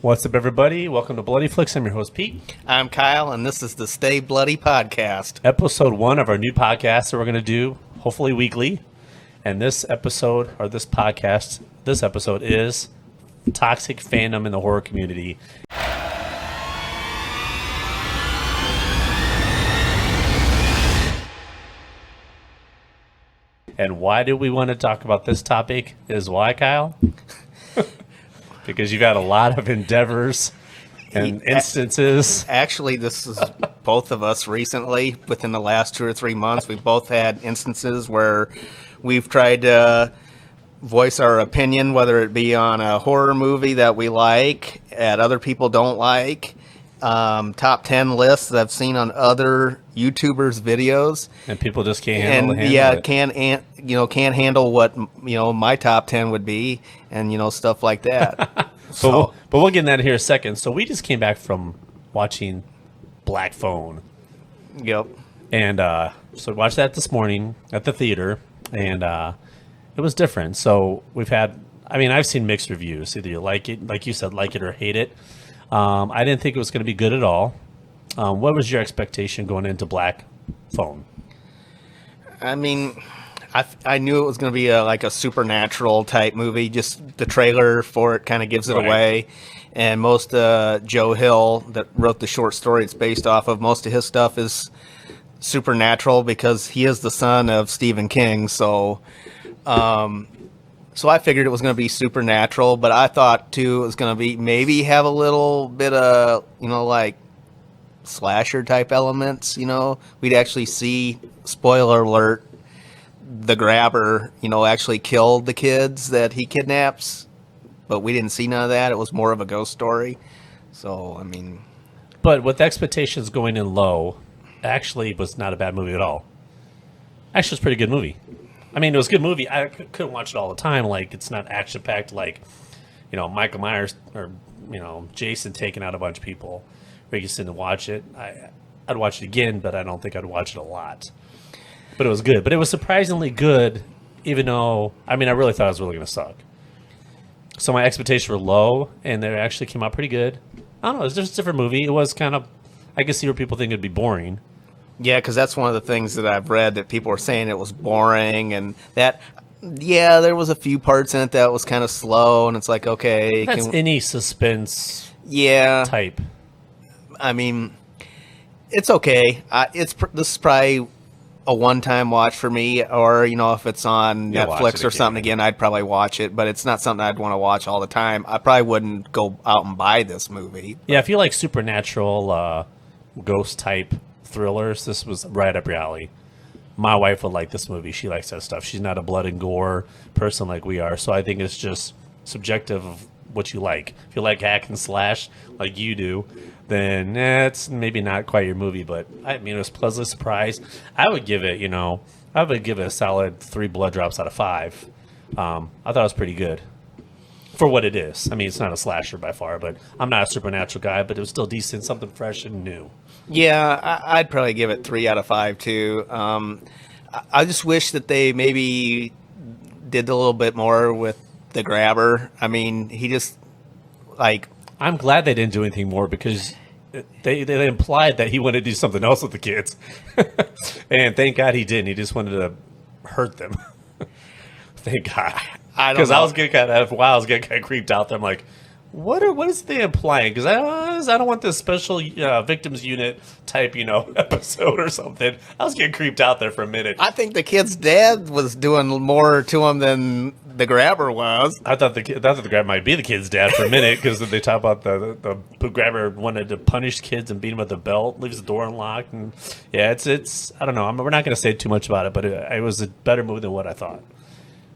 What's up, everybody? Welcome to Bloodyflixx. I'm your host, Pete. I'm Kyle, and this is the Stay Bloody podcast. Episode 1 of our new podcast that we're going to do, hopefully weekly. And this episode is Toxic Fandom in the Horror Community. And why do we want to talk about this topic is why, Kyle? Because you've had a lot of endeavors and instances. Actually, this is both of us recently, within the last 2 or 3 months. We've both had instances where we've tried to voice our opinion, whether it be on a horror movie that we like, that other people don't like, top 10 lists that I've seen on other YouTubers' videos, And people just can't handle it. can't handle what my top 10 would be, and stuff like that. But we'll get into that here in a second. So we just came back from watching Black Phone. Yep. And so we watched that this morning at the theater, and it was different. So I've seen mixed reviews. Either you like it, like you said, like it or hate it. I didn't think it was going to be good at all. What was your expectation going into Black Phone? I mean, I knew it was going to be a supernatural type movie. Just the trailer for it kind of gives it away. And most Joe Hill, that wrote the short story it's based off of, most of his stuff is supernatural because he is the son of Stephen King. So I figured it was going to be supernatural, but I thought too it was going to be maybe have a little bit of like slasher type elements. We'd actually see, spoiler alert, the grabber actually killed the kids that he kidnaps, but we didn't see none of that. It was more of a ghost story. So But with expectations going in low, actually was not a bad movie at all. Actually, it's a pretty good movie. I mean, it was a good movie. I couldn't watch it all the time. Like, it's not action-packed like, Michael Myers or, Jason taking out a bunch of people. Where you can sit and watch it. I'd watch it again, but I don't think I'd watch it a lot. But it was good. But it was surprisingly good, even though, I really thought it was really going to suck. So my expectations were low, and they actually came out pretty good. I don't know. It was just a different movie. It was kind of, I can see where people think it'd be boring. yeah, because that's one of the things that I've read, that people were saying it was boring, and that, yeah, there was a few parts in it that was kind of slow, and it's like, okay. That's any suspense type. It's okay. This is probably a one-time watch for me, or if it's on Netflix or something again, I'd probably watch it. But it's not something I'd want to watch all the time. I probably wouldn't go out and buy this movie. Yeah, if you like supernatural, ghost type thrillers, this was right up your alley. My wife would like this movie. She likes that stuff. She's not a blood and gore person like we are, so I think it's just subjective of what you like. If you like hack and slash like you do, then it's maybe not quite your movie, but it was pleasantly surprised. I would give it, a solid 3 blood drops out of 5. I thought it was pretty good for what it is. It's not a slasher by far, but I'm not a supernatural guy, but it was still decent, something fresh and new. Yeah, I'd probably give it 3 out of 5 too. I just wish that they maybe did a little bit more with the grabber. He just I'm glad they didn't do anything more because they implied that he wanted to do something else with the kids. And thank God he didn't. He just wanted to hurt them. Thank God. Because I was getting kind of creeped out there. I'm like, what is they implying? Because I don't want this special victims unit type, episode or something. I was getting creeped out there for a minute. I think the kid's dad was doing more to him than the grabber was. I thought the grabber might be the kid's dad for a minute because they talk about the grabber wanted to punish kids and beat him with a belt, leaves the door unlocked, and yeah, it's I don't know. We're not going to say too much about it, but it was a better movie than what I thought.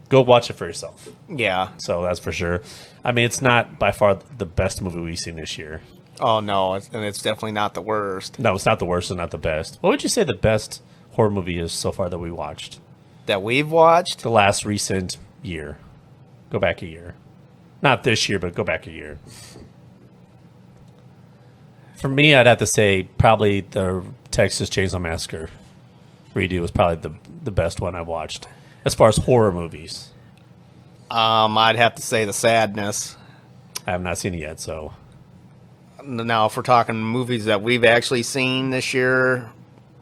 Go watch it for yourself. Yeah. So that's for sure. It's not by far the best movie we've seen this year. Oh, no. And it's definitely not the worst. No, it's not the worst and not the best. What would you say the best horror movie is so far that we watched? That we've watched? The last recent year. Go back a year. Not this year, but go back a year. For me, I'd have to say probably the Texas Chainsaw Massacre redo was probably the best one I've watched. As far as horror movies, I'd have to say The Sadness. I have not seen it yet, so Now, if we're talking movies that we've actually seen this year,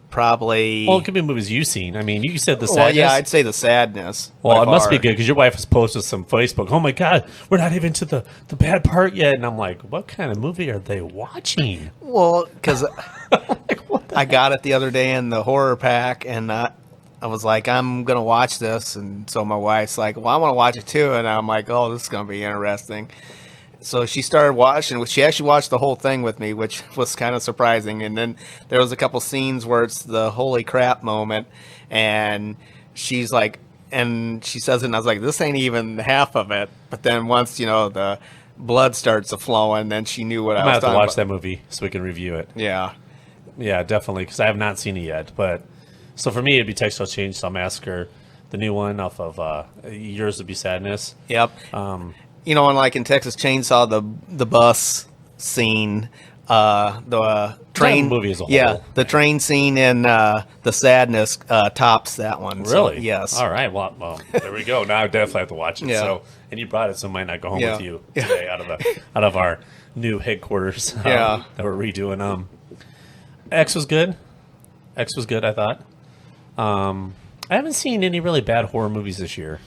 probably. Well, it could be movies you've seen. I mean, you said The Sadness. Well, yeah, I'd say The Sadness. Well, by it must be far. good because your wife has posted some Facebook. Oh my God, we're not even to the bad part yet. And I'm like, what kind of movie are they watching? Well, because Like, what the I got it the other day in the horror pack, and I was like, I'm gonna watch this, and so my wife's like, well, I want to watch it too, and I'm like, oh, this is gonna be interesting. So she started watching. She actually watched the whole thing with me, which was kind of surprising. And then there was a couple scenes where it's the holy crap moment, and she's like, and she says it, and I was like, this ain't even half of it. But then once the blood starts a flowing, then she knew what I'm I gonna was have to talking watch about. that movie so we can review it. Yeah. Yeah, definitely, because I have not seen it yet. But so for me, it'd be Texas Chainsaw Massacre, the new one off of Yours Would Be Sadness. Yep. And like in Texas Chainsaw, the bus scene, the train movie as a whole. Yeah, the train scene in The Sadness tops that one. So, Really? yes. All right. Well, there we go. Now I definitely have to watch it. Yeah. So, and you brought it, so I might not go home Yeah. with you today out of our new headquarters. Yeah. That we're redoing. X was good. X was good. I thought. I haven't seen any really bad horror movies this year.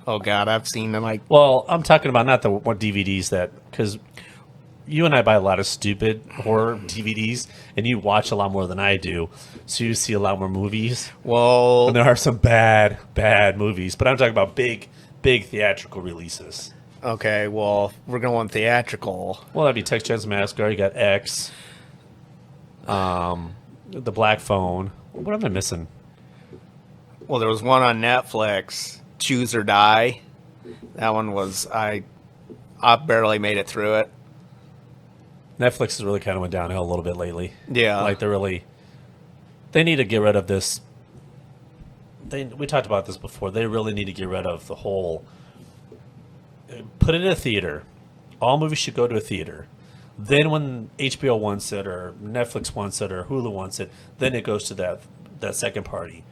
Oh God, I've seen them like. Well, I'm talking about not the what DVDs because you and I buy a lot of stupid horror DVDs, and you watch a lot more than I do, so you see a lot more movies. Well, And there are some bad movies, but I'm talking about big theatrical releases. okay. Well, we're going theatrical. Well, that'd be Texas Chainsaw Massacre. You got X, The Black Phone. What am I missing? Well, there was one on Netflix, Choose or Die. That one was I barely made it through it. Netflix has really kind of went downhill a little bit lately. Yeah. Like they need to get rid of this. We talked about this before. They really need to get rid of the whole. Put it in a theater. All movies should go to a theater. Then when HBO wants it, or Netflix wants it, or Hulu wants it, then it goes to that second party.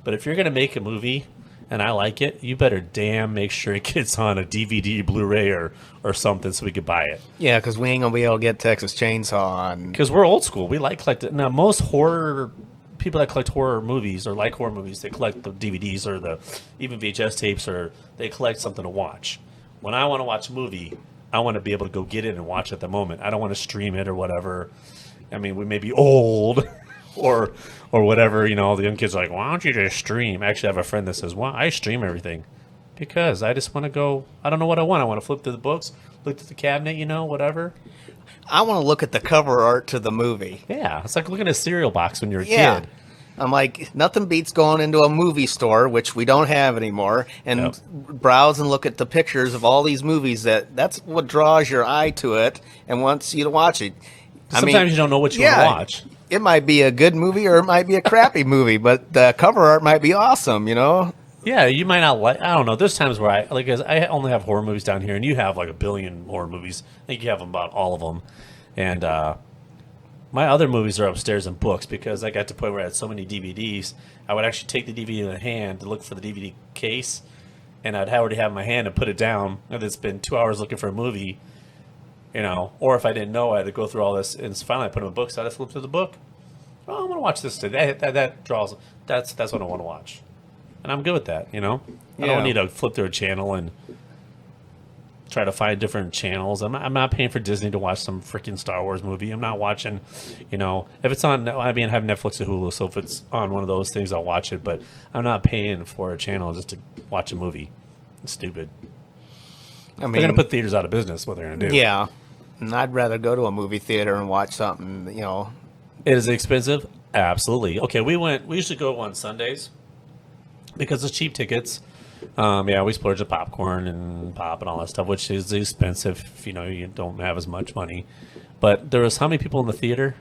But if you're gonna make a movie and I like it, you better damn make sure it gets on a DVD, Blu-ray, or something so we could buy it. Yeah, because we ain't gonna be able to get Texas Chainsaw on. Because we're old school. We like collecting. Now, most horror people that collect horror movies or like horror movies, they collect the DVDs or the even VHS tapes, or they collect something to watch. When I want to watch a movie, I want to be able to go get it and watch it at the moment. I don't want to stream it or whatever. I mean, we may be old or whatever. The young kids are like, why don't you just stream? Actually, I have a friend that says, well, I stream everything because I just want to go. I don't know what I want. I want to flip through the books, look at the cabinet, whatever. I want to look at the cover art to the movie. Yeah, it's like looking at a cereal box when you're a Yeah. kid. I'm like, nothing beats going into a movie store, which we don't have anymore, and Yep. browse and look at the pictures of all these movies. That's what draws your eye to it and wants you to watch it. Sometimes you don't know what you want to watch. It might be a good movie or it might be a crappy movie, but the cover art might be awesome, Yeah, you might not like. I don't know. There's times where I only have horror movies down here, and you have like a billion horror movies. I think you have about all of them, and my other movies are upstairs in books because I got to the point where I had so many DVDs. I would actually take the DVD in the hand to look for the DVD case, and I'd already have it in my hand and put it down. And it's been 2 hours looking for a movie, or if I didn't know, I had to go through all this, and finally I put it in a book, so I had to flip through the book. Oh, I'm gonna watch this today. That draws. That's what I want to watch, and I'm good with that. I Yeah. don't need to flip through a channel and try to find different channels. I'm not paying for Disney to watch some freaking Star Wars movie. I'm not watching, if it's on. I mean, I have Netflix or Hulu, so if it's on one of those things, I'll watch it. But I'm not paying for a channel just to watch a movie. It's stupid. I mean, They're gonna put theaters out of business. What they're gonna do? yeah, and I'd rather go to a movie theater and watch something, Is it expensive? Absolutely. Okay, we usually go on Sundays because it's cheap tickets. We splurge the popcorn and pop and all that stuff, which is expensive if you don't have as much money. But there was how many people in the theater?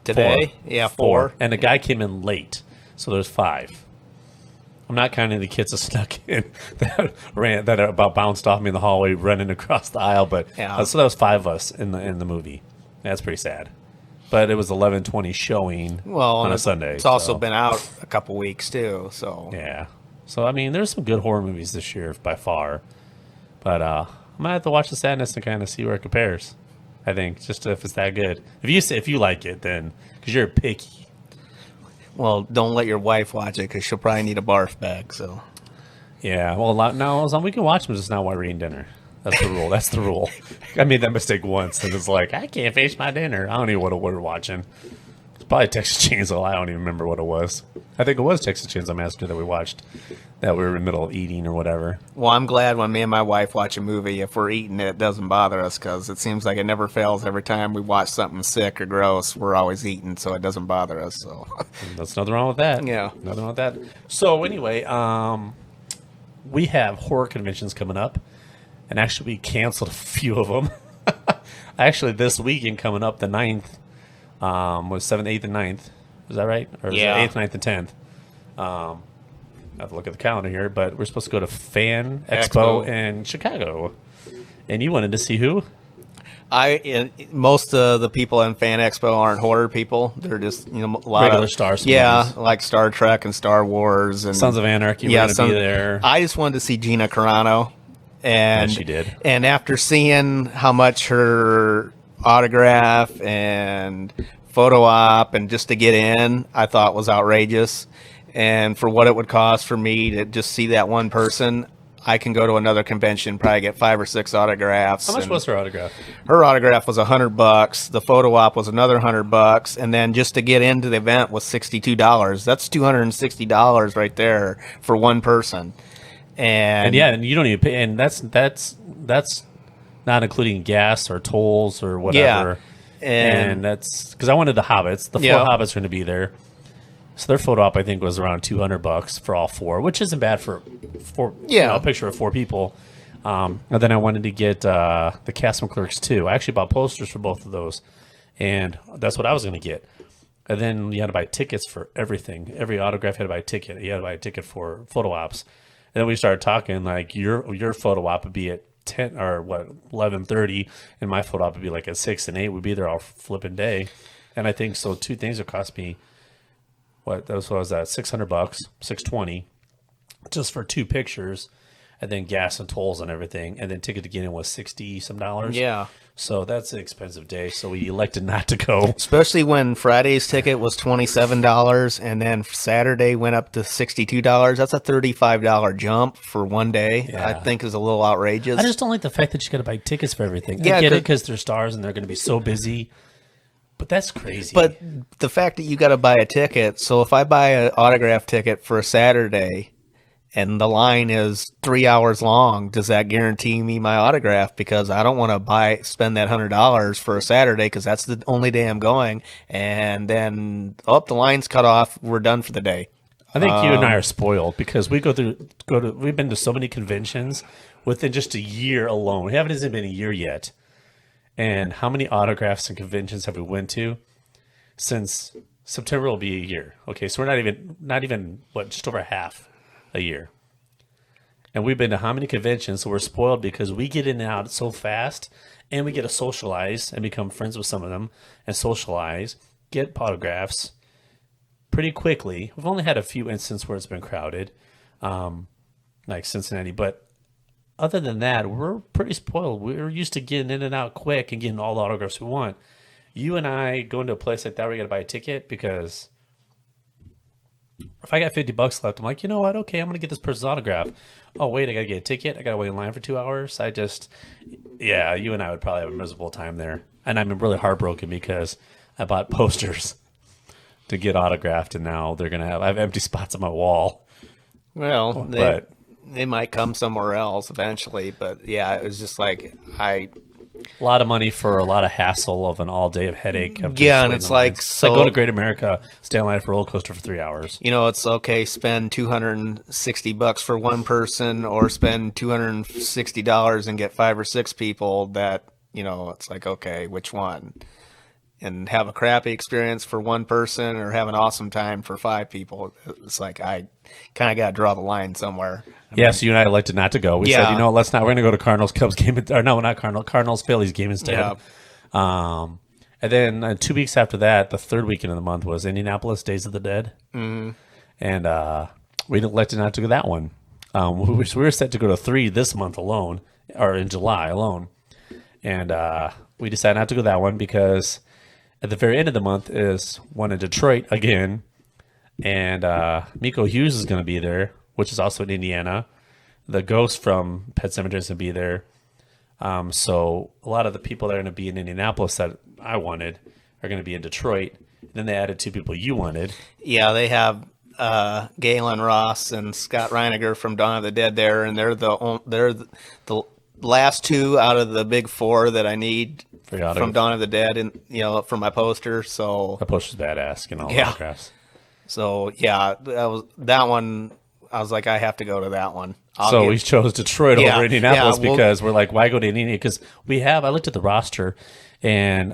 today. Four. Yeah, four. And the guy came in late, so there's 5. I'm not counting the kids that snuck in that about bounced off me in the hallway running across the aisle. But Yeah. so that was 5 of us in the movie. That's pretty sad. But it was 11:20 showing on a Sunday. It's also so, been out a couple weeks too. So yeah. So I mean, there's some good horror movies this year by far. But I might have to watch The Sadness and kind of see where it compares. I think just if it's that good. If you like it, then because you're picky. Well, don't let your wife watch it because she'll probably need a barf bag. So Yeah. Well, no, we can watch them, just not while we're eating dinner. That's the rule. That's the rule. I made that mistake once, and it's like I can't finish my dinner. I don't even know what we're watching. It's probably Texas Chainsaw. I don't even remember what it was. I think it was Texas Chainsaw Massacre that we watched. That we were in the middle of eating or whatever. well, I'm glad when me and my wife watch a movie, if we're eating it, it doesn't bother us because it seems like it never fails. Every time we watch something sick or gross, we're always eating, so it doesn't bother us. So There's nothing wrong with that. Yeah. Nothing wrong with that. So anyway, we have horror conventions coming up, and actually we canceled a few of them. Actually, this weekend coming up, the 9th, was 7th, 8th, and 9th. Is that right? Or is Yeah. it 8th, 9th, and 10th? I have to look at the calendar here, but we're supposed to go to Fan Expo in Chicago. And you wanted to see who? Most of the people in Fan Expo aren't horror people. They're just a lot Regular of stars. Yeah, movies. like Star Trek and Star Wars and Sons of Anarchy. We're going to be there. I just wanted to see Gina Carano, and she did. And after seeing how much her autograph and photo op and just to get in, I thought was outrageous. And for what it would cost for me to just see that one person, I can go to another convention, probably get 5 or 6 autographs. How much was her autograph? Her autograph was $100. The photo op was another $100, and then just to get into the event was $62. That's $260 right there for one person. And yeah, and you don't even pay, and that's not including gas or tolls or whatever. Yeah, and that's because I wanted the Hobbits. The 4 Hobbits are going to be there. So their photo op, I think, was around $200 for all 4, which isn't bad for a picture of 4 people. And then I wanted to get the cast and clerks too. I actually bought posters for both of those, and that's what I was going to get. And then you had to buy tickets for everything. Every autograph you had to buy a ticket. You had to buy a ticket for photo ops. And then we started talking like your photo op would be at 10 or 11:30, and my photo op would be like at 6 and 8. We'd be there all flipping day. And I think so. 2 things would cost me. What was that? $600, $620, just for 2 pictures, and then gas and tolls and everything, and then ticket to get in was $60 some. Yeah. So that's an expensive day. So we elected not to go. Especially when Friday's ticket was $27, and then Saturday went up to $62. That's a $35 jump for one day. Yeah. I think is a little outrageous. I just don't like the fact that you got to buy tickets for everything. Yeah, I get it because they're stars and they're going to be so busy. But that's crazy. But the fact that you got to buy a ticket, so if I buy an autograph ticket for a Saturday and the line is 3 hours long, does that guarantee me my autograph? Because I don't want to spend that $100 for a Saturday because that's the only day I'm going. And then, the line's cut off. We're done for the day. I think you and I are spoiled because we've been to so many conventions within just a year alone. It hasn't been a year yet. And how many autographs and conventions have we went to since September? Will be a year. Okay, so we're not even just over half a year. And we've been to how many conventions? So we're spoiled because we get in and out so fast, and we get to socialize and become friends with some of them, and socialize, get autographs pretty quickly. We've only had a few instances where it's been crowded, like Cincinnati, but. Other than that, we're pretty spoiled. We're used to getting in and out quick and getting all the autographs we want. You and I go into a place like that, we got to buy a ticket because if I got $50 left, I'm like, you know what? Okay, I'm going to get this person's autograph. Oh, wait, I got to get a ticket. I got to wait in line for 2 hours. You and I would probably have a miserable time there. And I'm really heartbroken because I bought posters to get autographed, and now I have empty spots on my wall. Well, they might come somewhere else eventually, but yeah, it was just like a lot of money for a lot of hassle of an all day of headache. And it's like it's like go to Great America, stay in line for a roller coaster for 3 hours. It's okay. Spend $260 for one person, or spend $260 and get 5 or 6 people. That it's like, okay, which one? And have a crappy experience for one person, or have an awesome time for 5 people. It's like I kind of got to draw the line somewhere. So you and I elected not to go. We said, let's not. We're going to go to Cardinals Cubs game, or no, not Cardinals Phillies game instead. Yeah. And then 2 weeks after that, the third weekend of the month was Indianapolis Days of the Dead, and we elected not to go to that one. We were set to go to 3 this month alone, or in July alone, and we decided not to go that one because at the very end of the month is one in Detroit again, and Miko Hughes is going to be there, which is also in Indiana. The Ghost from Pet Sematary is going to be there. So a lot of the people that are going to be in Indianapolis that I wanted are going to be in Detroit. And then they added 2 people you wanted. Yeah, they have Galen Ross and Scott Reiniger from Dawn of the Dead there, and they're the last 2 out of the big 4 that I need from Dawn of the Dead, and for my poster. So The poster's badass, all Yeah. autographs. So yeah, that one. I was like, I have to go to that one. We chose Detroit over Indianapolis well, because we're like, why go to Indiana? Because I looked at the roster, and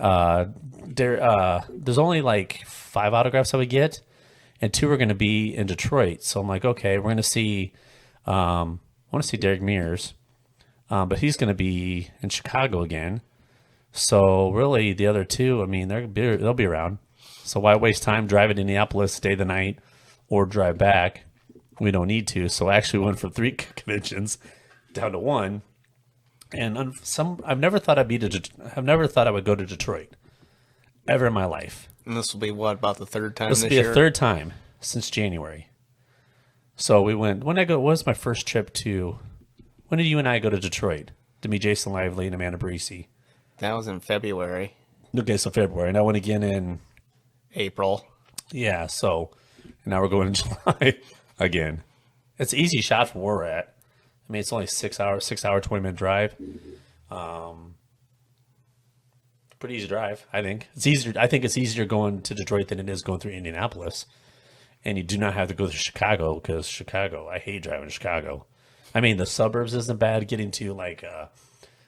there's only like 5 autographs that we get, and 2 are going to be in Detroit. So I'm like, okay, we're going to see. I want to see Derek Mears, but he's going to be in Chicago again. So really, the other 2, I mean, they'll be around. So why waste time driving to Indianapolis, stay the night, or drive back? We don't need to. So I actually went from 3 conventions down to 1. And I've never thought I would go to Detroit ever in my life. And this will be about the 3rd time This will be a 3rd time since January. So we went. What was my first trip to? When did you and I go to Detroit to meet Jason Lively and Amanda Parisi? That was in February. Okay, so February, and I went again in April. Yeah. So now we're going in July again. It's an easy shot from where we're at. I mean, it's only 6 hours, 20-minute drive. Pretty easy drive, I think. It's easier. I think it's easier going to Detroit than it is going through Indianapolis. And you do not have to go through Chicago because Chicago, I hate driving to Chicago. I mean, the suburbs isn't bad getting to like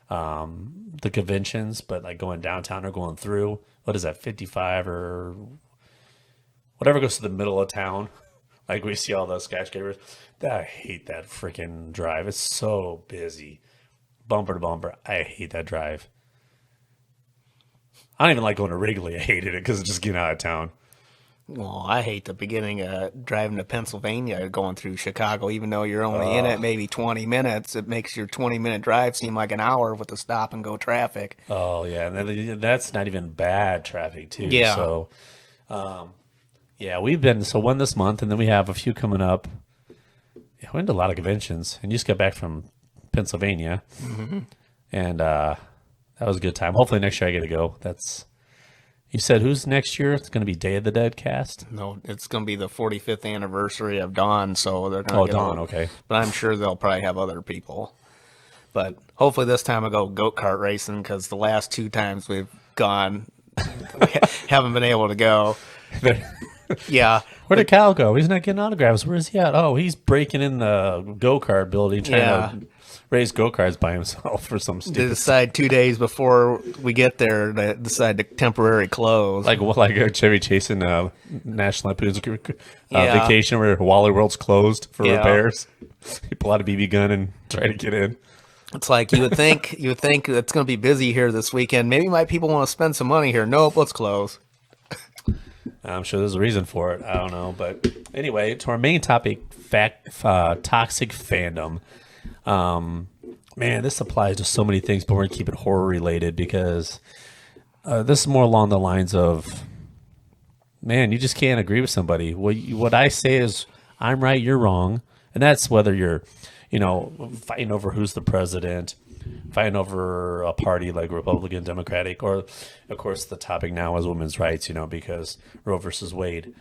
the conventions, but like going downtown or going through, what is that, 55 or whatever goes to the middle of town. Like we see all those skyscrapers. I hate that freaking drive. It's so busy. Bumper to bumper. I hate that drive. I don't even like going to Wrigley. I hated it because it's just getting out of town. Well, I hate the beginning of driving to Pennsylvania going through Chicago, even though you're only in it maybe 20 minutes. It makes your 20-minute drive seem like an hour with the stop and go traffic. Oh, yeah. And that's not even bad traffic, too. Yeah. So, yeah, we've been, one this month, and then we have a few coming up. Yeah, we went to a lot of conventions, and you just got back from Pennsylvania. Mm-hmm. And that was a good time. Hopefully next year I get to go. You said who's next year? It's going to be Day of the Dead cast? No, it's going to be the 45th anniversary of Dawn, so they're going to Dawn, okay. But I'm sure they'll probably have other people. But hopefully this time I'll go go-kart racing because the last 2 times we've gone, we haven't been able to go. Yeah. Where did Cal go? He's not getting autographs. Where is he at? Oh, he's breaking in the go-kart building, trying to race go-karts by himself for some stupid. They decide 2 days before we get there, they decide to temporarily close. Like Chevy Chasing National Lampoon's Vacation, where Wally World's closed for repairs. He pull out a BB gun and try to get in. It's like you would think it's going to be busy here this weekend. Maybe my people want to spend some money here. Nope, let's close. I'm sure there's a reason for it. I don't know, but anyway, to our main topic: toxic fandom. Man, this applies to so many things, but we're going to keep it horror related because this is more along the lines of, man, you just can't agree with somebody. What I say is I'm right, you're wrong. And that's whether you're, fighting over who's the president, fighting over a party like Republican, Democratic, or of course the topic now is women's rights, because Roe versus Wade.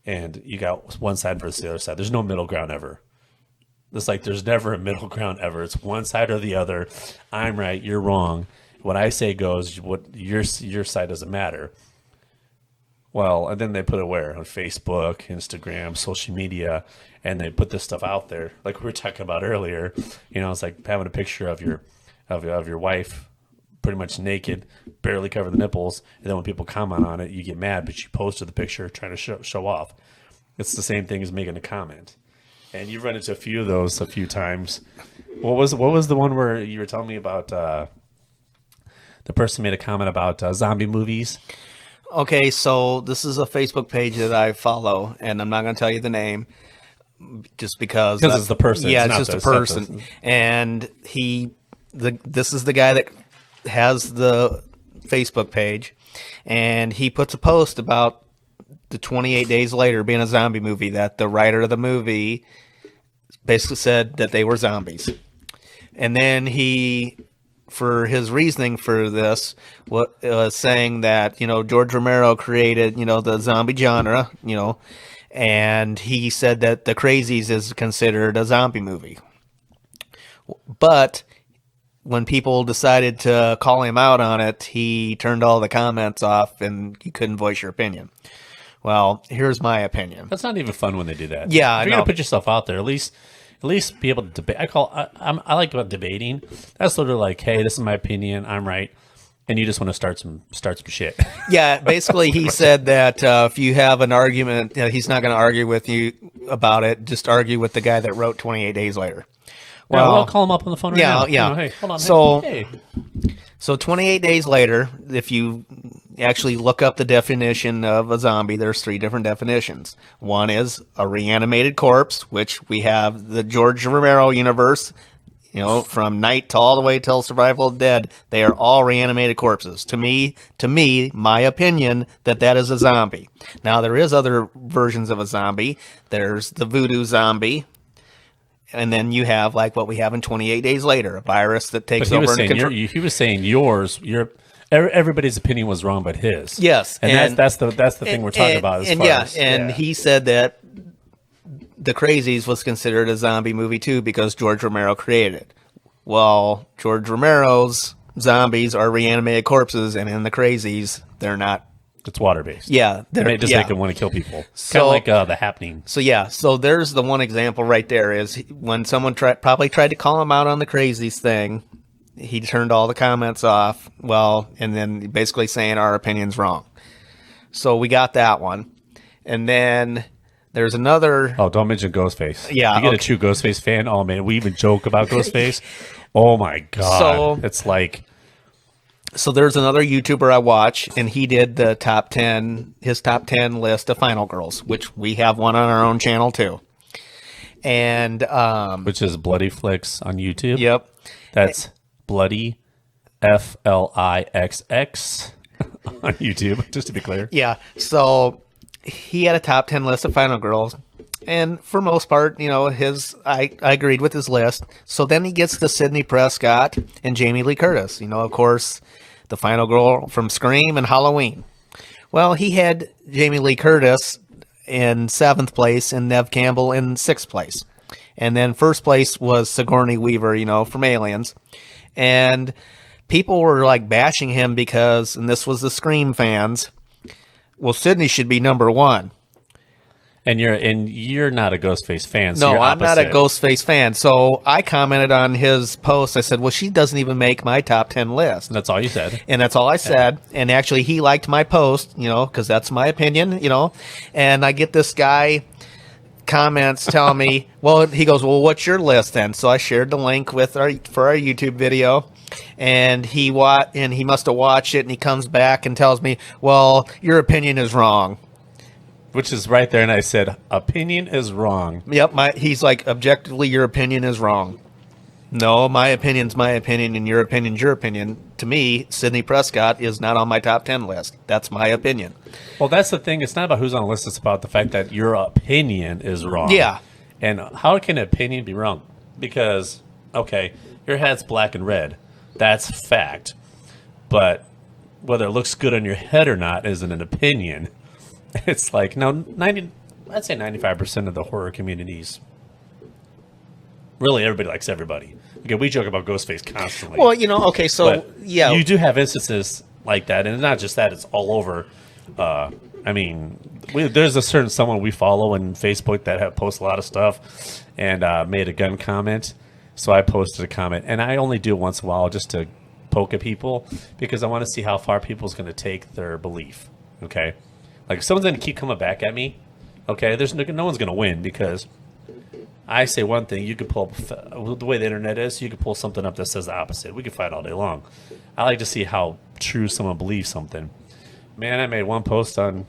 And you got one side versus the other side. There's no middle ground ever. It's like there's never a middle ground ever. It's one side or the other. I'm right, you're wrong. What I say goes. What your side doesn't matter. Well, and then they put it where? On Facebook, Instagram, social media, and they put this stuff out there. Like we were talking about earlier, it's like having a picture of your wife pretty much naked, barely cover the nipples, and then when people comment on it, you get mad, but you posted the picture trying to show off. It's the same thing as making a comment. And you've run into a few of those a few times. What was the one where you were telling me about the person made a comment about zombie movies? Okay, so this is a Facebook page that I follow, and I'm not going to tell you the name just because it's the person. Yeah, it's just a person. And this is the guy that has the Facebook page, and he puts a post about the 28 Days Later being a zombie movie, that the writer of the movie basically said that they were zombies. And then he, for his reasoning for this, was saying that, George Romero created, the zombie genre, and he said that The Crazies is considered a zombie movie. But when people decided to call him out on it, he turned all the comments off and you couldn't voice your opinion. Well, here's my opinion. That's not even fun when they do that. Yeah, if you're gonna put yourself out there, at least be able to debate. I like about debating. That's literally like, hey, this is my opinion. I'm right, and you just want to start some shit. Yeah, basically, he said that if you have an argument, he's not going to argue with you about it. Just argue with the guy that wrote 28 Days Later. Well, I'll call him up on the phone right now. Yeah. Hey, hold on. So, hey. So 28 Days Later, if you actually look up the definition of a zombie, there's 3 different definitions. One is a reanimated corpse, which we have the George Romero universe, from Night to all the way till Survival of the Dead. They are all reanimated corpses. To me, my opinion, that is a zombie. Now, there is other versions of a zombie. There's the voodoo zombie. And then you have like what we have in 28 Days Later, a virus that takes over and controls. He was saying everybody's opinion was wrong, but his. Yes, and that's the thing we're talking about. He said that The Crazies was considered a zombie movie too because George Romero created it. Well, George Romero's zombies are reanimated corpses, and in The Crazies, they're not. It's water based. Yeah, they just make them want to kill people. Kind of like The Happening. So there's the one example right there. Is when someone probably tried to call him out on the Crazies thing, he turned all the comments off. Well, and then basically saying our opinion's wrong. So we got that one, and then there's another. Oh, don't mention Ghostface. Yeah, you get a true Ghostface fan. Oh man, we even joke about Ghostface. Oh my god, so it's like. So there's another YouTuber I watch, and he did the his top 10 list of Final Girls, which we have one on our own channel too. And which is Bloodyflixx on YouTube. Yep. That's Bloody Flixx on YouTube, just to be clear. Yeah. So he had a top 10 list of Final Girls. And for most part, I agreed with his list. So then he gets to Sidney Prescott and Jamie Lee Curtis. Of course, the final girl from Scream and Halloween. Well, he had Jamie Lee Curtis in 7th place and Nev Campbell in 6th place. And then 1st place was Sigourney Weaver, from Aliens. And people were like bashing him because, and this was the Scream fans, well, Sidney should be number 1. And you're not a Ghostface fan. So no, I'm not a Ghostface fan. So I commented on his post. I said, well, she doesn't even make my top 10 list. And that's all you said. And that's all I said. Yeah. And actually, he liked my post, because that's my opinion, And I get this guy comments telling me, well, he goes, well, what's your list then? So I shared the link for our YouTube video. And he must have watched it. And he comes back and tells me, well, your opinion is wrong. Which is right there, and I said, opinion is wrong. Yep, he's like, objectively, your opinion is wrong. No, my opinion's my opinion, and your opinion's your opinion. To me, Sidney Prescott is not on my top 10 list. That's my opinion. Well, that's the thing. It's not about who's on the list. It's about the fact that your opinion is wrong. Yeah. And how can an opinion be wrong? Because, okay, your head's black and red. That's fact. But whether it looks good on your head or not isn't an opinion. It's like, no, I'd say 95% of the horror communities, really everybody likes everybody. Okay, we joke about Ghostface constantly. Well, okay, so, yeah. You do have instances like that, and not just that, it's all over. There's a certain someone we follow on Facebook that posts a lot of stuff and made a gun comment. So I posted a comment, and I only do it once in a while just to poke at people because I want to see how far people's going to take their belief, okay? Like, if someone's going to keep coming back at me, okay, no one's going to win because I say one thing, you could pull up, the way the internet is, you could pull something up that says the opposite. We could fight all day long. I like to see how true someone believes something. Man, I made one post on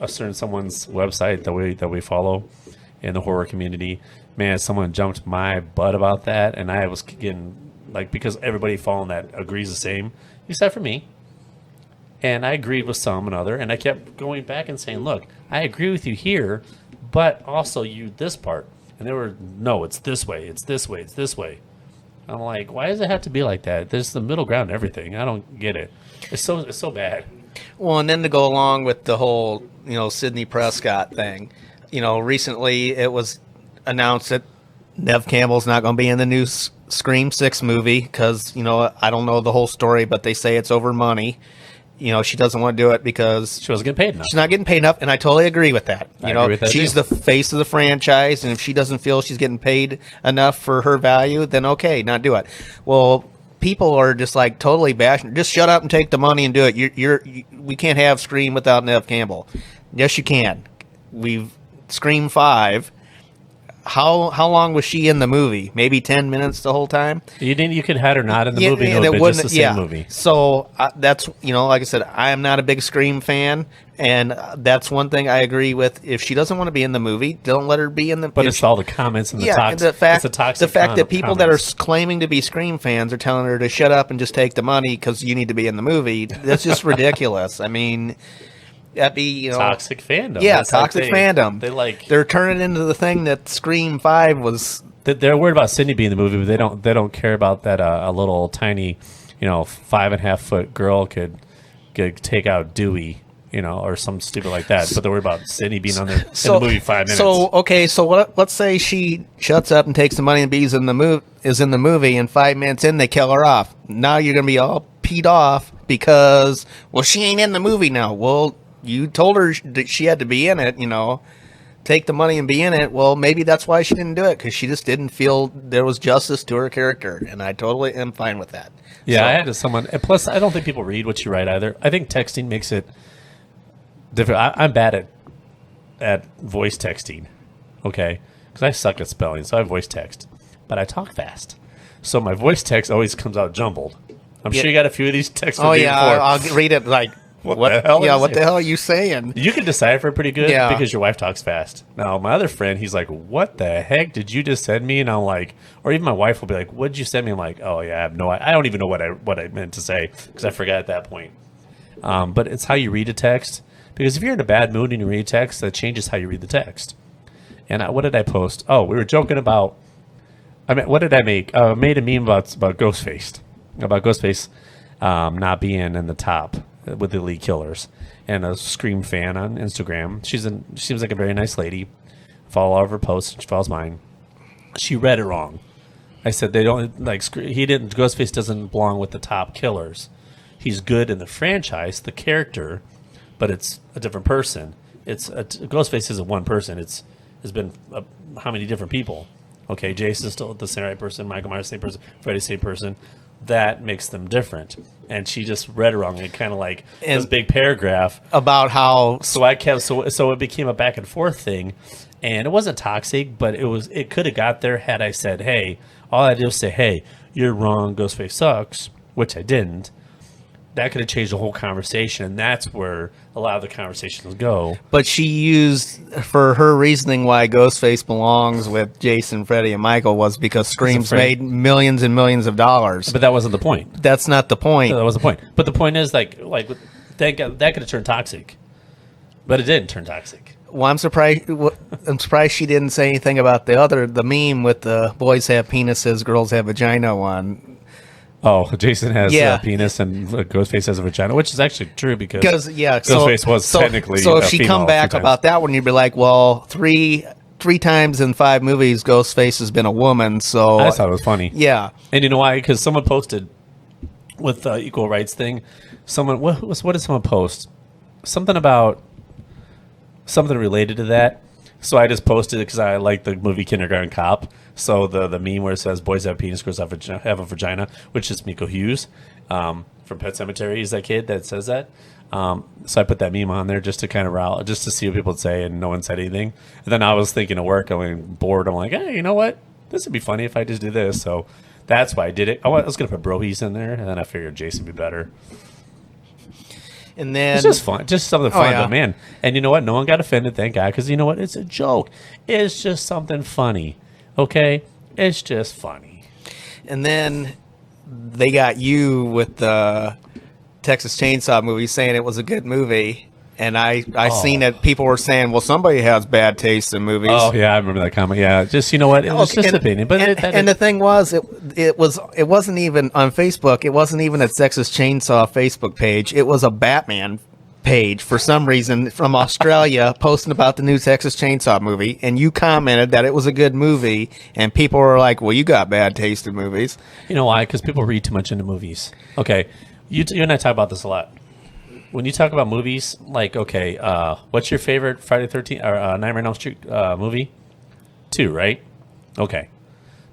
a certain someone's website that we follow in the horror community. Man, someone jumped my butt about that, and I was getting, like, because everybody following that agrees the same, except for me. And I agreed with some and other, and I kept going back and saying, look, I agree with you here, but also you this part. And they were, no, it's this way, it's this way, it's this way. I'm like, why does it have to be like that? There's the middle ground and everything. I don't get it. It's so bad. Well, and then to go along with the whole, Sidney Prescott thing, recently it was announced that Nev Campbell's not going to be in the new Scream 6 movie because, I don't know the whole story, but they say it's over money. She doesn't want to do it because she wasn't getting paid enough. She's not getting paid enough, and I totally agree with that. I agree with that she's too. the face of the franchise, and if she doesn't feel she's getting paid enough for her value, then okay, not do it. Well, people are just like totally bashing. Just shut up and take the money and do it. We can't have Scream without Nev Campbell. Yes, you can. We've Scream 5. How long was she in the movie? Maybe 10 minutes the whole time? You could have her not in the movie, and it would be just the same movie. So that's, like I said, I am not a big Scream fan, and that's one thing I agree with. If she doesn't want to be in the movie, don't let her be in the movie. But it's all the comments and the toxic. The fact that people that are claiming to be Scream fans are telling her to shut up and just take the money because you need to be in the movie, that's just ridiculous. I mean... That'd be, toxic fandom. Yeah, toxic fandom. They're turning into the thing that Scream 5 was. They're worried about Sydney being in the movie, but they don't care about that a little tiny, 5.5-foot girl could take out Dewey, or something stupid like that. But they're worried about Sydney being in the movie 5 minutes. So let's say she shuts up and takes the money and is in the movie, and 5 minutes in they kill her off. Now you're gonna be all peed off because she ain't in the movie now. Well, you told her that she had to be in it, take the money and be in it. Well, maybe that's why she didn't do it, because she just didn't feel there was justice to her character, and I totally am fine with that. Yeah, so, I had someone. Plus, I don't think people read what you write either. I think texting makes it different. I'm bad at voice texting, okay, because I suck at spelling, so I voice text, but I talk fast, so my voice text always comes out jumbled. I'm sure you got a few of these texts. Oh yeah, I'll read it like. What the hell? Yeah, what the hell are you saying? You can decipher pretty good because your wife talks fast. Now, my other friend, he's like, "What the heck did you just send me?" And I'm like, or even my wife will be like, "What'd you send me?" I'm like, "Oh yeah, I don't even know what I meant to say because I forgot at that point." But it's how you read a text, because if you're in a bad mood and you read text, that changes how you read the text. And what did I post? Oh, we were joking about. What did I make? Made a meme about Ghostface, not being in the top with the lead killers, and a Scream fan on Instagram. She seems like a very nice lady. Follow all of her posts. She follows mine. She read it wrong. I said they don't Ghostface doesn't belong with the top killers. He's good in the franchise, the character, but it's a different person. Ghostface isn't one person. It's been how many different people? Okay, Jason's still the same person. Michael Myers same person. Freddy's same person. That makes them different. And she just read it wrong. And kind of like this big paragraph about how. So it became a back and forth thing, and it wasn't toxic, but it could have got there had I said, "Hey," all I did was say, "Hey, you're wrong. Ghostface sucks," which I didn't. That could have changed the whole conversation, and that's where a lot of the conversations go. But she used, for her reasoning why Ghostface belongs with Jason, Freddy, and Michael was because Scream's made millions and millions of dollars. But that wasn't the point. That's not the point. No, that was the point. But the point is, like that could have turned toxic, but it didn't turn toxic. Well, I'm surprised she didn't say anything about the meme with the boys have penises, girls have vagina one. Oh, Jason has a penis and Ghostface has a vagina, which is actually true because Ghostface was technically so if she female come back about that one, you'd be like, well, three times in 5 movies, Ghostface has been a woman. So I thought it was funny. Yeah, and you know why? Because someone posted with the equal rights thing. What did someone post? Something related to that. So I just posted it because I like the movie Kindergarten Cop. So the meme where it says boys have penis, girls have a vagina, which is Miko Hughes from Pet Sematary. Is that kid that says that? So I put that meme on there just to kind of just to see what people would say, and no one said anything. And then I was thinking of work, going bored. I'm like, hey, you know what? This would be funny if I just do this. So that's why I did it. I was going to put brohies in there, and then I figured Jason would be better. And then it's just fun, just something fun, but man. And you know what? No one got offended, thank God, because you know what? It's a joke. It's just something funny, okay? It's just funny. And then they got you with the Texas Chainsaw movie, saying it was a good movie. And I Oh. seen that people were saying, well, somebody has bad taste in movies. Oh yeah, I remember that comment. Yeah, just you know what, it was just an opinion. But and the thing was, it wasn't even on Facebook. It wasn't even a Texas Chainsaw Facebook page. It was a Batman page for some reason from Australia posting about the new Texas Chainsaw movie. And you commented that it was a good movie, and people were like, "Well, you got bad taste in movies." you know why? Because people read too much into movies. Okay, you and I talk about this a lot. When you talk about movies, like, okay, what's your favorite Friday 13th or Nightmare on Elm Street movie? 2, right? Okay.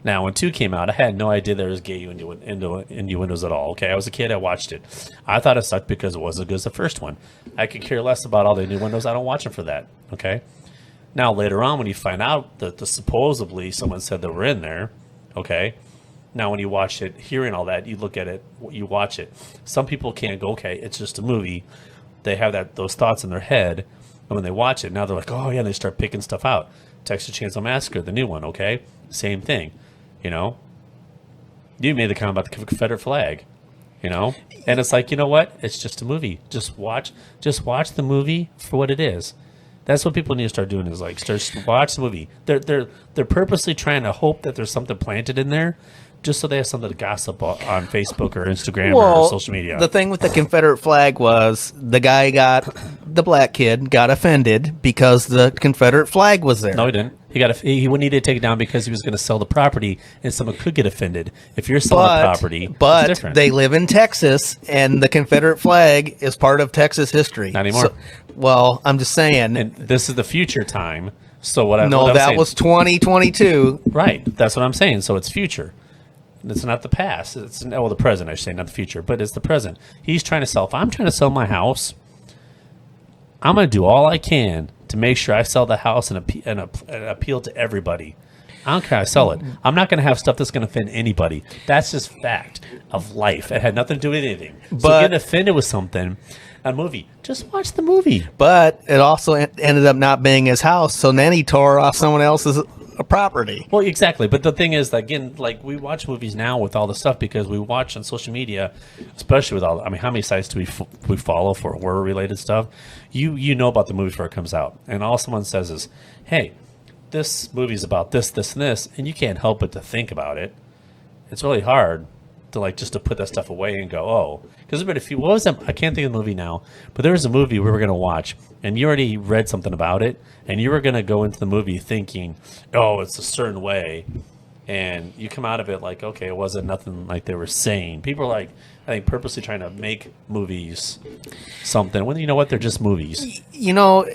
Now, when 2 came out, I had no idea there was gay innuendos at all. Okay, I was a kid, I watched it. I thought it sucked because it wasn't as good as the first one. I could care less about all the innuendos. I don't watch them for that. Okay. Now, later on, when you find out that supposedly someone said they were in there, okay. Now, when you watch it, hearing all that, you look at it, you watch it. Some people can't go, okay, it's just a movie. They have those thoughts in their head, and when they watch it, now they're like, oh yeah, they start picking stuff out. Texas Chainsaw Massacre, the new one, okay, same thing. You know, you made the comment about the Confederate flag. You know, and it's like, you know what? It's just a movie. Just watch the movie for what it is. That's what people need to start doing. Is like start watch the movie. They're purposely trying to hope that there's something planted in there, just so they have something to gossip on Facebook or Instagram or social media. The thing with the Confederate flag was the black kid got offended because the Confederate flag was there. No, he didn't. He needed to take it down because he was going to sell the property, and someone could get offended if you're selling the property. But it's different. they live in Texas, and the Confederate flag is part of Texas history. Not anymore. So, well, I'm just saying. And this is the future time. So that was 2022. Right. That's what I'm saying. So it's future. It's not the past. It's the present. I should say, not the future, but it's the present. He's trying to sell. If I'm trying to sell my house, I'm going to do all I can to make sure I sell the house and appeal to everybody. I don't care how I sell it. I'm not going to have stuff that's going to offend anybody. That's just fact of life. It had nothing to do with anything. So getting offended with something, a movie, just watch the movie. But it also ended up not being his house, so then he tore off someone else's property. Well, exactly. But the thing is, again, like we watch movies now with all the stuff because we watch on social media, especially with all. I mean, how many sites do we follow for horror related stuff? You know about the movie before it comes out, and all someone says is, "Hey, this movie's about this, this, and this," and you can't help but to think about it. It's really hard to just to put that stuff away and go, oh, because what was that? I can't think of the movie now, but there was a movie we were going to watch, and you already read something about it, and you were going to go into the movie thinking, oh, it's a certain way, and you come out of it like, okay, it wasn't nothing like they were saying. People are like, I think, purposely trying to make movies something when you know what, they're just movies. You know,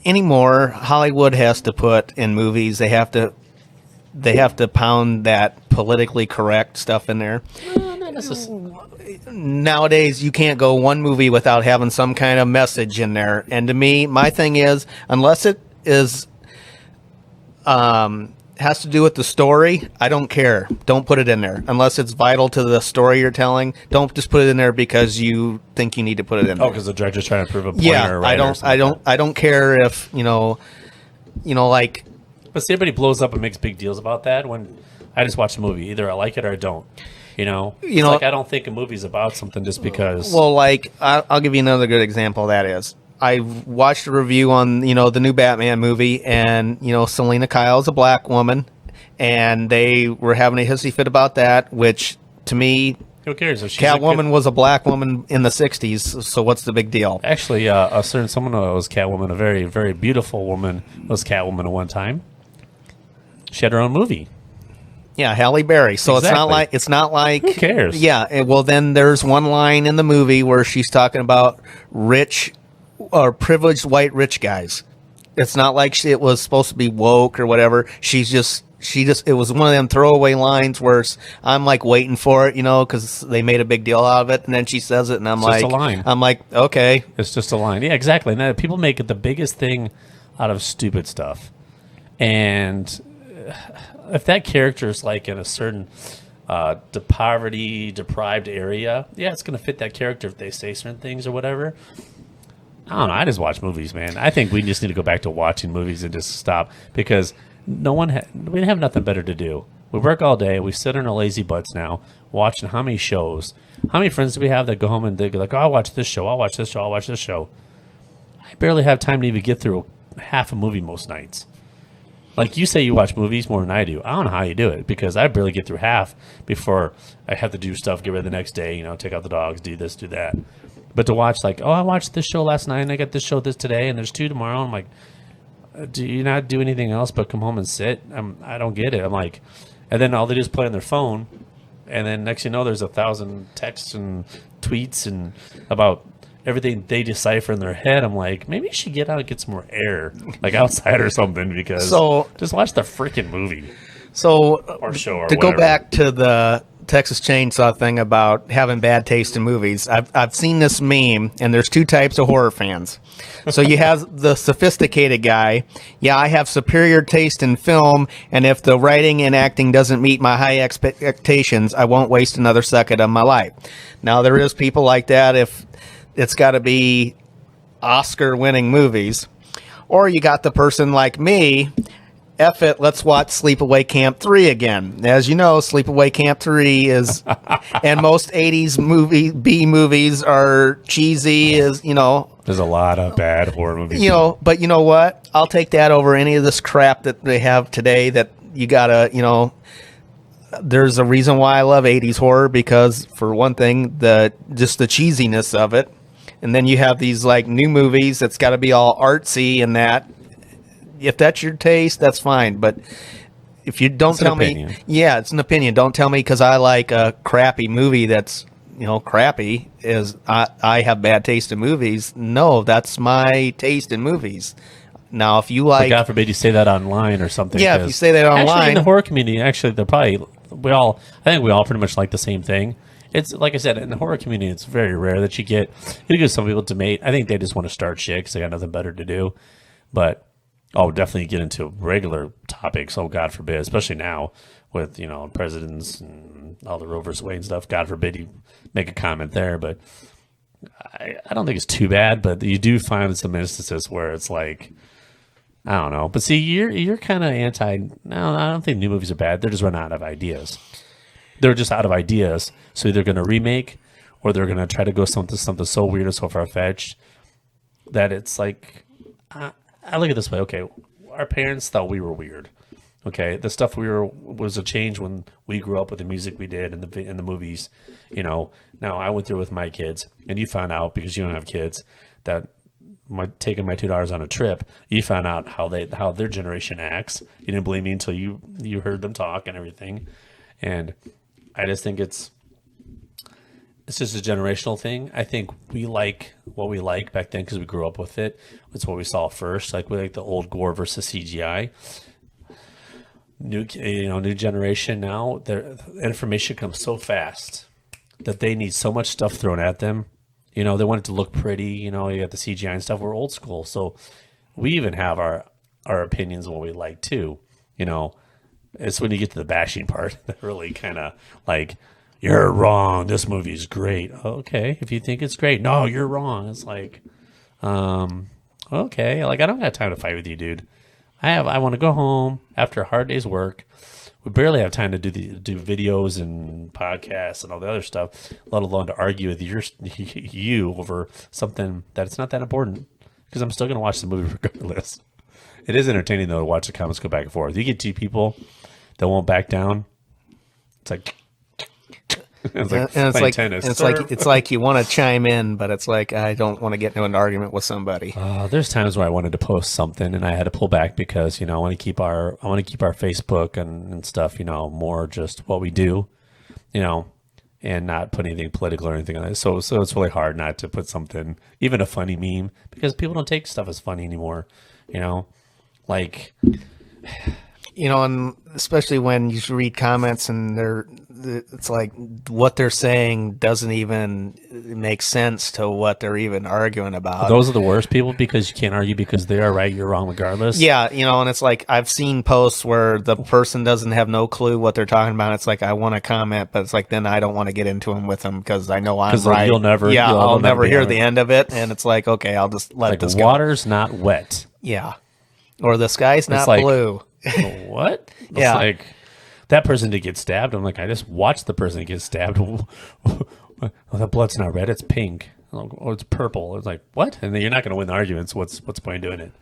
anymore, Hollywood has to put in movies, they have to pound that politically correct stuff in there. Nowadays, you can't go one movie without having some kind of message in there. And to me, my thing is, unless it is has to do with the story, I don't care. Don't put it in there unless it's vital to the story you're telling. Don't just put it in there because you think you need to put it in there. Oh, because the director's trying to prove a point. Yeah, or I don't care if like. But see, everybody blows up and makes big deals about that when I just watch a movie. Either I like it or I don't. It's like I don't think a movie's about something just because. Well, like I'll give you another good example of that is I watched a review on the new Batman movie, and Selena Kyle's a black woman, and they were having a hissy fit about that, which to me, who cares? If she's Catwoman was a black woman in the '60s, so what's the big deal? Actually, someone who was Catwoman, a very, very beautiful woman, was Catwoman at one time. She had her own movie. Yeah, Halle Berry. So Exactly. it's not like who cares? Yeah. Well, then there's one line in the movie where she's talking about rich or privileged white rich guys. It's not like it was supposed to be woke or whatever. She just it was one of them throwaway lines where I'm like waiting for it, because they made a big deal out of it, and then she says it, and I'm just a line. I'm like, okay, it's just a line. Yeah, exactly. And people make it the biggest thing out of stupid stuff, and if that character is like in a certain poverty deprived area, yeah, it's going to fit that character if they say certain things or whatever. I don't know. I just watch movies, man. I think we just need to go back to watching movies and just stop because we have nothing better to do. We work all day. We sit on our lazy butts now, watching how many shows. How many friends do we have that go home and they go like, "Oh, I'll watch this show. I'll watch this show. I'll watch this show." I barely have time to even get through half a movie most nights. Like you say, you watch movies more than I do. I don't know how you do it because I barely get through half before I have to do stuff, get ready the next day. Take out the dogs, do this, do that. But to watch like, oh, I watched this show last night and I got this show this today and there's 2 tomorrow. I'm like, do you not do anything else but come home and sit? I don't get it. I'm like, and then all they do is play on their phone, and then next you know, there's 1,000 texts and tweets and about everything they decipher in their head. I'm like, maybe you should get out and get some more air, like outside or something, because just watch the freaking movie. Or show or to whatever. go back to the Texas Chainsaw thing about having bad taste in movies, I've seen this meme, and there's 2 types of horror fans. So you have the sophisticated guy. Yeah, I have superior taste in film, and if the writing and acting doesn't meet my high expectations, I won't waste another second of my life. Now, there is people like that if it's got to be Oscar-winning movies. Or you got the person like me, F it, let's watch Sleepaway Camp 3 again. As you know, Sleepaway Camp 3 is, and most 80s B movies are cheesy, there's a lot of bad horror movies. But you know what? I'll take that over any of this crap that they have today that you gotta, there's a reason why I love 80s horror, because for one thing, just the cheesiness of it. And then you have these like new movies that's got to be all artsy and that. If that's your taste, that's fine. But if you don't tell me, yeah, it's an opinion. Don't tell me because I like a crappy movie that's, crappy, is I have bad taste in movies. No, that's my taste in movies. Now, if you like, but God forbid you say that online or something. Yeah, if you say that online, actually in the horror community, they're probably I think we all pretty much like the same thing. It's like I said, in the horror community, it's very rare that you get some people debate. I think they just want to start shit because they got nothing better to do. But I'll definitely get into regular topics. Oh, God forbid, especially now with, presidents and all the Roe versus Wade and stuff. God forbid you make a comment there. But I don't think it's too bad. But you do find some instances where it's like, I don't know. But see, you're kind of anti. No, I don't think new movies are bad. They're just running out of ideas. They're just out of ideas. So they're going to remake or they're going to try to go something so weird or so far-fetched that it's like, I look at it this way. Okay, our parents thought we were weird. Okay, the stuff was a change when we grew up with the music we did and the movies. Now I went through with my kids, and you found out because you don't have kids that taking my $2 on a trip, you found out how their generation acts. You didn't believe me until you heard them talk and everything, and I just think it's just a generational thing. I think we like what we like back then because we grew up with it. It's what we saw first. Like we like the old gore versus CGI. New generation now, their information comes so fast that they need so much stuff thrown at them. They want it to look pretty. You got the CGI and stuff. We're old school, so we even have our opinions on what we like too. It's when you get to the bashing part that really kind of like, you're wrong. This movie is great. Okay, if you think it's great, no, you're wrong. It's like, okay, like I don't got time to fight with you, dude. I want to go home after a hard day's work. We barely have time to do videos and podcasts and all the other stuff, let alone to argue with you over something that's not that important. Because I'm still going to watch the movie regardless. It is entertaining though to watch the comments go back and forth. You get 2 people that won't back down. It's like. It's like you want to chime in, but it's like I don't want to get into an argument with somebody. There's times where I wanted to post something and I had to pull back because I want to keep our Facebook and stuff more just what we do, and not put anything political or anything on it. So it's really hard not to put something, even a funny meme, because people don't take stuff as funny anymore. Like. And especially when you read comments and it's like what they're saying doesn't even make sense to what they're even arguing about. Those are the worst people because you can't argue because they are right, you're wrong regardless. Yeah, and it's like I've seen posts where the person doesn't have no clue what they're talking about. It's like I want to comment, but it's like then I don't want to get into them with them because I know I'm right. I'll never hear the end of it, and it's like okay, I'll just let this go. Water's not wet. Yeah, or the sky's not blue. What? Yeah. Like, that person did get stabbed. I'm like, I just watched the person get stabbed. Oh, that blood's not red, it's pink. Oh, it's purple. It's like, what? And then you're not going to win the arguments. What's the point of doing it?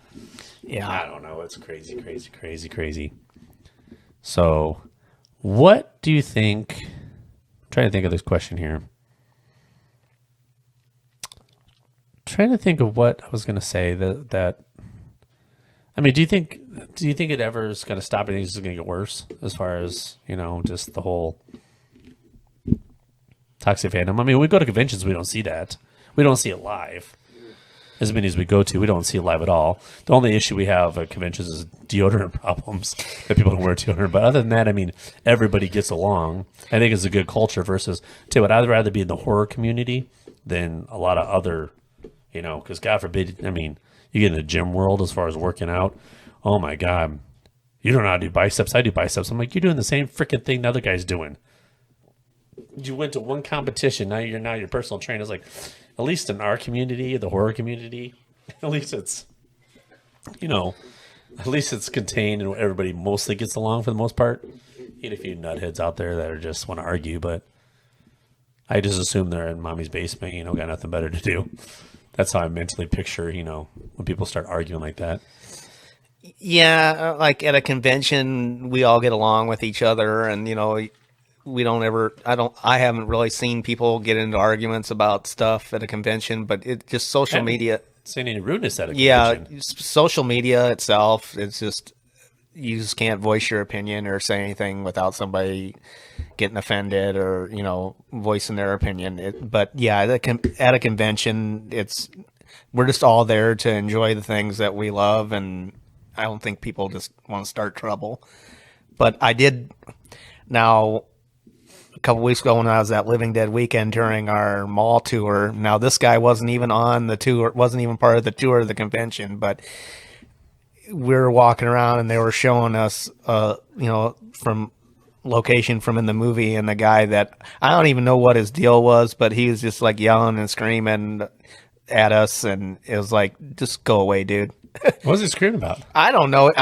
Yeah. I don't know. It's crazy, crazy, crazy, crazy. So, what do you think? I'm trying to think of this question here. Trying to think of what I was going to say that. I mean, do you think it ever is going to stop? And it's just going to get worse as far as just the whole toxic fandom. I mean, when we go to conventions, we don't see that. We don't see it live. As many as we go to, we don't see it live at all. The only issue we have at conventions is deodorant problems, that people don't wear deodorant. But other than that, I mean, everybody gets along. I think it's a good culture versus, tell you what, I'd rather be in the horror community than a lot of other, because God forbid, I mean, you get in the gym world as far as working out. Oh my God. You don't know how to do biceps. I do biceps. I'm like, you're doing the same freaking thing the other guy's doing. You went to one competition. Now your personal trainer is like, at least in our community, the horror community, at least it's, at least it's contained and everybody mostly gets along for the most part. You get a few nutheads out there that are just want to argue, but I just assume they're in mommy's basement, got nothing better to do. That's how I mentally picture, when people start arguing like that. Yeah, like at a convention, we all get along with each other, and we don't ever. I haven't really seen people get into arguments about stuff at a convention, but it just social media. Seen any rudeness at a convention. Yeah, social media itself, it's just you just can't voice your opinion or say anything without somebody getting offended or voicing their opinion. But yeah, at a convention, we're just all there to enjoy the things that we love, and I don't think people just want to start trouble. But I did now. A couple weeks ago when I was at Living Dead Weekend during our mall tour. Now this guy wasn't even on the tour, wasn't even part of the tour of the convention, but we were walking around and they were showing us, from location from in the movie, and the guy that I don't even know what his deal was, but he was just like yelling and screaming at us, and it was like, just go away, dude. What was he screaming about? I don't know.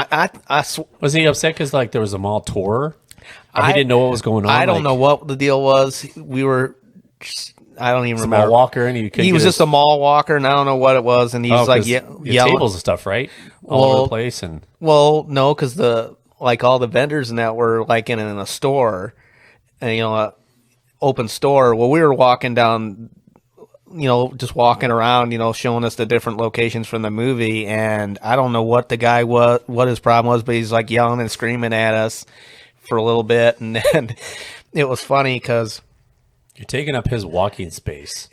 Was he upset because there was a mall tour? He didn't know what was going on. I don't know what the deal was. We were, I don't even remember. Mall walker, and he was just a mall walker, and I don't know what it was. And he was like yelling. Tables and stuff, right? All over the place, and no, because all the vendors and that were like in a store, and a open store. Well, we were walking down, just walking around, showing us the different locations from the movie, and I don't know what the guy what his problem was, but he's like yelling and screaming at us for a little bit, and then it was funny because you're taking up his walking space.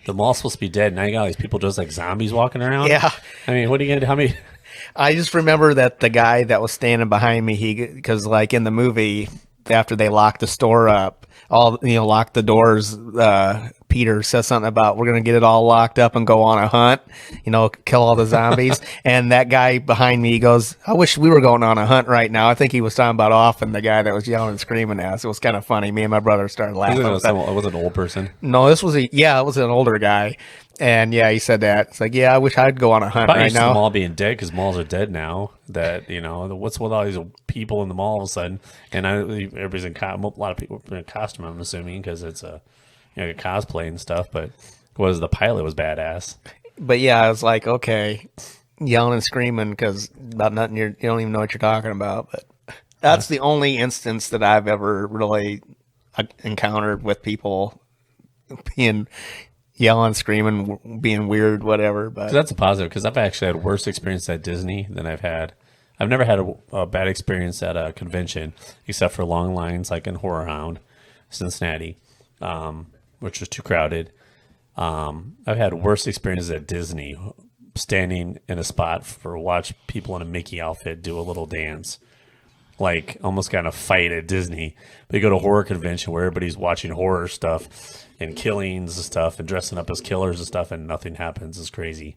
The mall's supposed to be dead. Now you got all these people just like zombies walking around. Yeah, I mean, what are you gonna do? How many? I just remember that the guy that was standing behind me, because like in the movie, after they locked the store up, locked the doors. Peter says something about we're gonna get it all locked up and go on a hunt, kill all the zombies. And that guy behind me goes, "I wish we were going on a hunt right now." I think he was talking about Offen, the guy that was yelling and screaming at us. It was kind of funny. Me and my brother started laughing. It was an old person. No, it was an older guy. And yeah, he said that. It's like, yeah, I wish I'd go on a hunt right now. The mall being dead because malls are dead now. That what's with all these people in the mall all of a sudden? And everybody's a lot of people are in costume. I'm assuming because it's cosplay and stuff. But the pilot was badass. But yeah, I was like, okay, yelling and screaming because about nothing you don't even know what you're talking about. But that's the only instance that I've ever really encountered with people being yelling, screaming, being weird, whatever. But so that's a positive because I've actually had worse experience at Disney than I've never had a bad experience at a convention except for long lines like in Horror Hound, Cincinnati, which was too crowded. I've had worse experiences at Disney, standing in a spot for watch people in a Mickey outfit do a little dance, like almost kind of fight at Disney. But you go to a horror convention where everybody's watching horror stuff and killings and stuff and dressing up as killers and stuff, and nothing happens. It's crazy.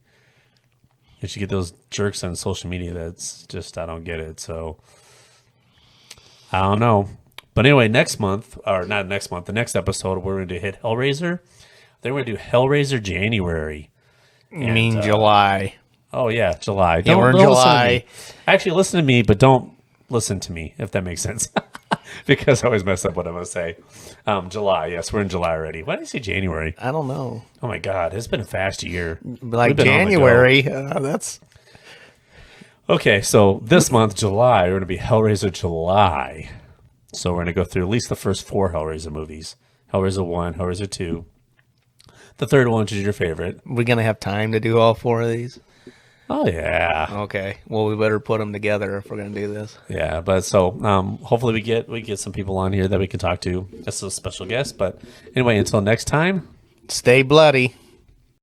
And you get those jerks on social media that's just, I don't get it. So I don't know. But anyway, next month, or not next month, the next episode, we're going to hit Hellraiser. Then we're going to do Hellraiser January. You mean July? Oh, yeah, July. Yeah, we're in July. Actually, listen to me, but don't listen to me, if that makes sense. Because I always mess up what I'm going to say. July. Yes, we're in July already. Why did I say January? I don't know. Oh, my God. It's been a fast year. Like We've been on the go. January, that's... Okay, so this month, July, we're going to be Hellraiser July. So we're going to go through at least the first 4 Hellraiser movies. Hellraiser 1, Hellraiser 2. The third one, which is your favorite. We're going to have time to do all 4 of these? Oh, yeah. Okay. Well, we better put them together if we're going to do this. Yeah, but so hopefully we get some people on here that we can talk to as a special guest. But anyway, until next time. Stay bloody.